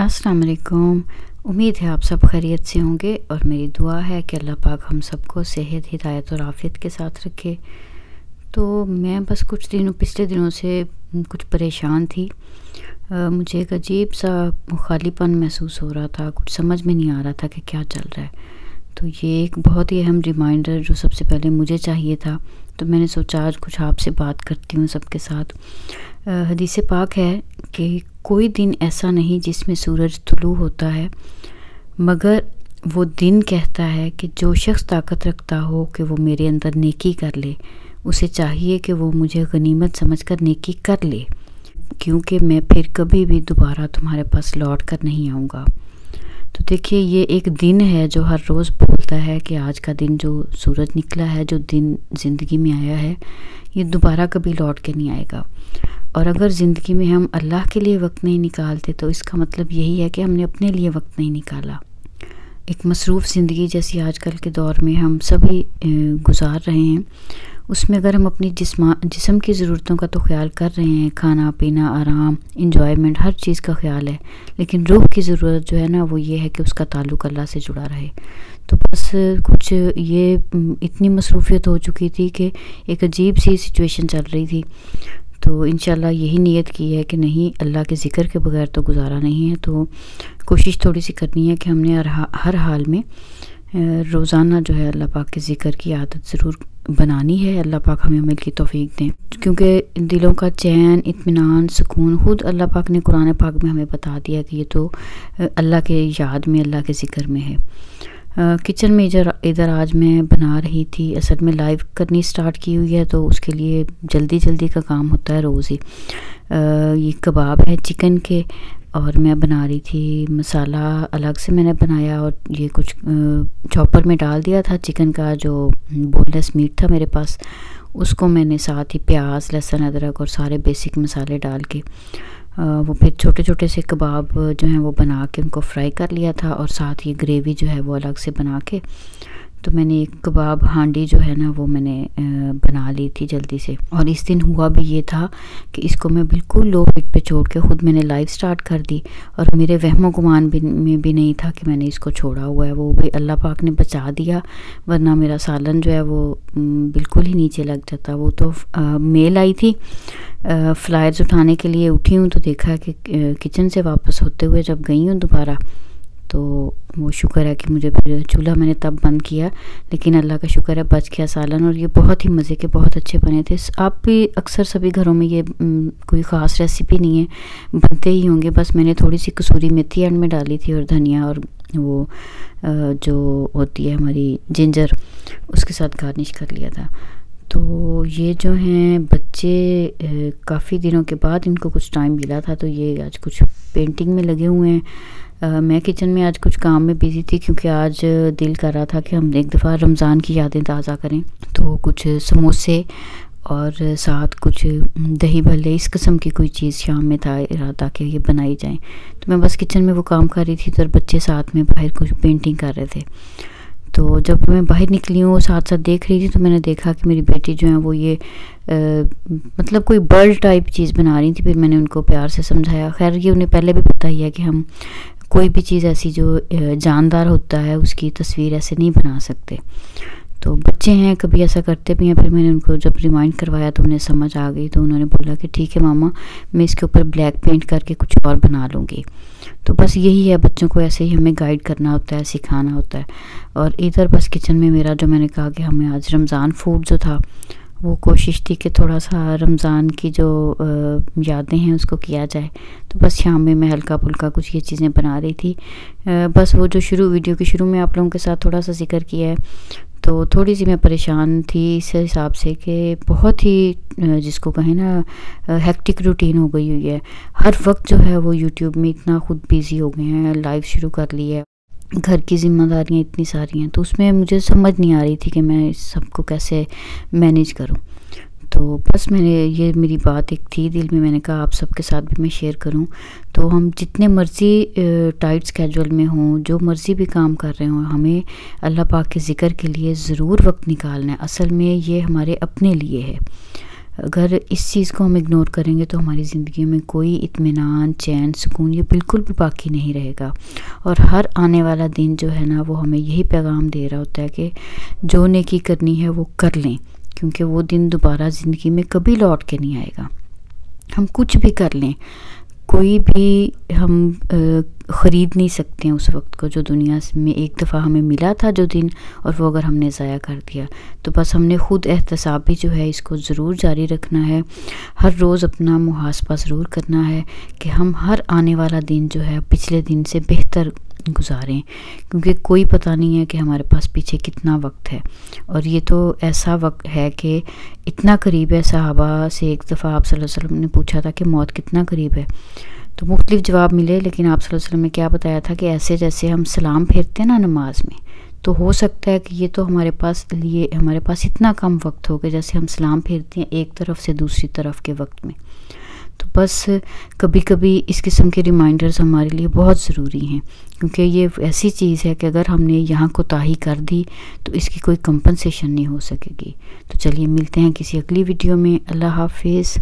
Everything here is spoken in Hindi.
अस्सलाम वालेकुम। उम्मीद है आप सब खैरियत से होंगे और मेरी दुआ है कि अल्लाह पाक हम सबको सेहत, हिदायत और आफ़ियत के साथ रखे। तो मैं बस पिछले दिनों से कुछ परेशान थी। मुझे एक अजीब सा खालीपन महसूस हो रहा था, कुछ समझ में नहीं आ रहा था कि क्या चल रहा है। तो ये एक बहुत ही अहम रिमाइंडर जो सबसे पहले मुझे चाहिए था, तो मैंने सोचा आज कुछ आपसे बात करती हूँ सबके साथ। हदीस पाक है कि कोई दिन ऐसा नहीं जिसमें सूरज तुलू होता है, मगर वो दिन कहता है कि जो शख्स ताकत रखता हो कि वो मेरे अंदर नेकी कर ले, उसे चाहिए कि वो मुझे गनीमत समझकर नेकी कर ले, क्योंकि मैं फिर कभी भी दोबारा तुम्हारे पास लौट कर नहीं आऊँगा। तो देखिए, ये एक दिन है जो हर रोज़ बोलता है कि आज का दिन जो सूरज निकला है, जो दिन ज़िंदगी में आया है, ये दोबारा कभी लौट के नहीं आएगा। और अगर ज़िंदगी में हम अल्लाह के लिए वक्त नहीं निकालते तो इसका मतलब यही है कि हमने अपने लिए वक्त नहीं निकाला। एक मसरूफ़ ज़िंदगी जैसी आजकल के दौर में हम सभी गुजार रहे हैं, उसमें अगर हम अपनी जिस्म की ज़रूरतों का तो ख्याल कर रहे हैं, खाना पीना, आराम, इंजॉयमेंट, हर चीज़ का ख्याल है, लेकिन रूह की ज़रूरत जो है ना, वो ये है कि उसका ताल्लुक़ अल्लाह से जुड़ा रहे। तो बस कुछ ये इतनी मसरूफ़ियत हो चुकी थी कि एक अजीब सी सिचुएशन चल रही थी। तो इंशाल्लाह यही नीयत की है कि नहीं, अल्लाह के ज़िक्र के बगैर तो गुजारा नहीं है। तो कोशिश थोड़ी सी करनी है कि हमने हर हाल में रोज़ाना जो है अल्लाह पाक के ज़िक्र की आदत ज़रूर बनानी है। अल्लाह पाक हमें अमल की तौफीक दें, क्योंकि दिलों का चैन, इत्मीनान, सुकून खुद अल्लाह पाक ने कुरान पाक में हमें बता दिया कि ये तो अल्लाह के याद में, अल्लाह के ज़िक्र में है। किचन में इधर आज मैं बना रही थी, असल में लाइव करनी स्टार्ट की हुई है, तो उसके लिए जल्दी का काम होता है रोज़ ही। ये कबाब है चिकन के और मैं बना रही थी। मसाला अलग से मैंने बनाया और ये कुछ चॉपर में डाल दिया था। चिकन का जो बोनलेस मीट था मेरे पास, उसको मैंने साथ ही प्याज, लहसुन, अदरक और सारे बेसिक मसाले डाल के वो फिर छोटे छोटे से कबाब जो हैं वो बना के उनको फ्राई कर लिया था, और साथ ही ग्रेवी जो है वो अलग से बना के, तो मैंने एक कबाब हांडी जो है ना वो मैंने बना ली थी जल्दी से। और इस दिन हुआ भी ये था कि इसको मैं बिल्कुल लो हीट पे छोड़ के ख़ुद मैंने लाइव स्टार्ट कर दी, और मेरे वहमो गुमान में भी नहीं था कि मैंने इसको छोड़ा हुआ है। वो भी अल्लाह पाक ने बचा दिया, वरना मेरा सालन जो है वो बिल्कुल ही नीचे लग जाता। वो तो मेल आई थी, फ्लायर्स उठाने के लिए उठी हूँ तो देखा कि किचन से वापस होते हुए जब गई हूँ दोबारा, तो वो शुक्र है कि मुझे फिर चूल्हा मैंने तब बंद किया, लेकिन अल्लाह का शुक्र है बच गया सालन। और ये बहुत ही मज़े के, बहुत अच्छे बने थे। आप भी अक्सर सभी घरों में ये कोई ख़ास रेसिपी नहीं है, बनते ही होंगे। बस मैंने थोड़ी सी कसूरी मेथी एंड में डाली थी और धनिया, और वो जो होती है हमारी जिंजर, उसके साथ गार्निश कर लिया था। तो ये जो हैं बच्चे काफ़ी दिनों के बाद इनको कुछ टाइम मिला था, तो ये आज कुछ पेंटिंग में लगे हुए हैं। मैं किचन में आज कुछ काम में बिज़ी थी, क्योंकि आज दिल कर रहा था कि हम एक दफ़ा रमज़ान की यादें ताज़ा करें। तो कुछ समोसे और साथ कुछ दही भल्ले, इस किस्म की कोई चीज़ शाम में था इरादा कि ये बनाई जाए। तो मैं बस किचन में वो काम कर रही थी, तो बच्चे साथ में बाहर कुछ पेंटिंग कर रहे थे। तो जब मैं बाहर निकली हूँ साथ साथ देख रही थी, तो मैंने देखा कि मेरी बेटी जो है वो ये मतलब कोई बर्ड टाइप चीज़ बना रही थी। फिर मैंने उनको प्यार से समझाया। खैर ये उन्हें पहले भी पता ही है कि हम कोई भी चीज़ ऐसी जो जानदार होता है उसकी तस्वीर ऐसे नहीं बना सकते। तो बच्चे हैं, कभी ऐसा करते भी हैं। फिर मैंने उनको जब रिमाइंड करवाया तो उन्हें समझ आ गई, तो उन्होंने बोला कि ठीक है मामा, मैं इसके ऊपर ब्लैक पेंट करके कुछ और बना लूँगी। तो बस यही है, बच्चों को ऐसे ही हमें गाइड करना होता है, सिखाना होता है। और इधर बस किचन में मेरा जो मैंने कहा कि हमें आज रमज़ान फूड जो था, वो कोशिश थी कि थोड़ा सा रमज़ान की जो यादें हैं उसको किया जाए। तो बस शाम में मैं हल्का फुल्का कुछ ये चीज़ें बना रही थी। बस वो जो वीडियो के शुरू में आप लोगों के साथ थोड़ा सा जिक्र किया है, तो थोड़ी सी मैं परेशान थी इस हिसाब से कि बहुत ही जिसको कहें ना हेक्टिक रूटीन हो गई हुई है। हर वक्त जो है वो यूट्यूब में इतना खुद बिज़ी हो गए हैं, लाइव शुरू कर ली है, घर की ज़िम्मेदारियाँ इतनी सारी हैं, तो उसमें मुझे समझ नहीं आ रही थी कि मैं इस सबको कैसे मैनेज करूं। तो बस ये मेरी बात एक थी दिल में, मैंने कहा आप सबके साथ भी मैं शेयर करूं। तो हम जितने मर्ज़ी टाइट स्केड्यूल में हों, जो मर्ज़ी भी काम कर रहे हों, हमें अल्लाह पाक के ज़िक्र के लिए ज़रूर वक्त निकालना है। असल में ये हमारे अपने लिए है। अगर इस चीज़ को हम इग्नोर करेंगे तो हमारी ज़िंदगी में कोई इत्मीनान, चैन, सुकून ये बिल्कुल भी बाकी नहीं रहेगा। और हर आने वाला दिन जो है ना वो हमें यही पैगाम दे रहा होता है कि जो नेकी करनी है वो कर लें, क्योंकि वो दिन दोबारा ज़िंदगी में कभी लौट के नहीं आएगा। हम कुछ भी कर लें, कोई भी हम ख़रीद नहीं सकते हैं उस वक्त को जो दुनिया में एक दफ़ा हमें मिला था जो दिन, और वो अगर हमने ज़ाया कर दिया तो बस हमने ख़ुद एहतसाब भी जो है इसको ज़रूर जारी रखना है। हर रोज़ अपना मुहासबा ज़रूर करना है कि हम हर आने वाला दिन जो है पिछले दिन से बेहतर गुजारें, क्योंकि कोई पता नहीं है कि हमारे पास पीछे कितना वक्त है। और ये तो ऐसा वक्त है कि इतना करीब है। सहाबा से एक दफ़ा आप सल्लल्लाहु अलैहि वसल्लम ने पूछा था कि मौत कितना करीब है, तो मुख्तलिफ जवाब मिले, लेकिन आप सल्लल्लाहु अलैहि वसल्लम ने क्या बताया था कि ऐसे जैसे हम सलाम फेरते हैं ना नमाज में, तो हो सकता है कि ये तो हमारे पास इतना कम वक्त हो गया जैसे हम सलाम फेरते हैं एक तरफ से दूसरी तरफ के वक्त में। तो बस कभी कभी इस किस्म के रिमाइंडर्स हमारे लिए बहुत ज़रूरी हैं, क्योंकि ये ऐसी चीज़ है कि अगर हमने यहाँ कोताही कर दी तो इसकी कोई कंपनसेशन नहीं हो सकेगी। तो चलिए मिलते हैं किसी अगली वीडियो में। अल्लाह हाफिज़।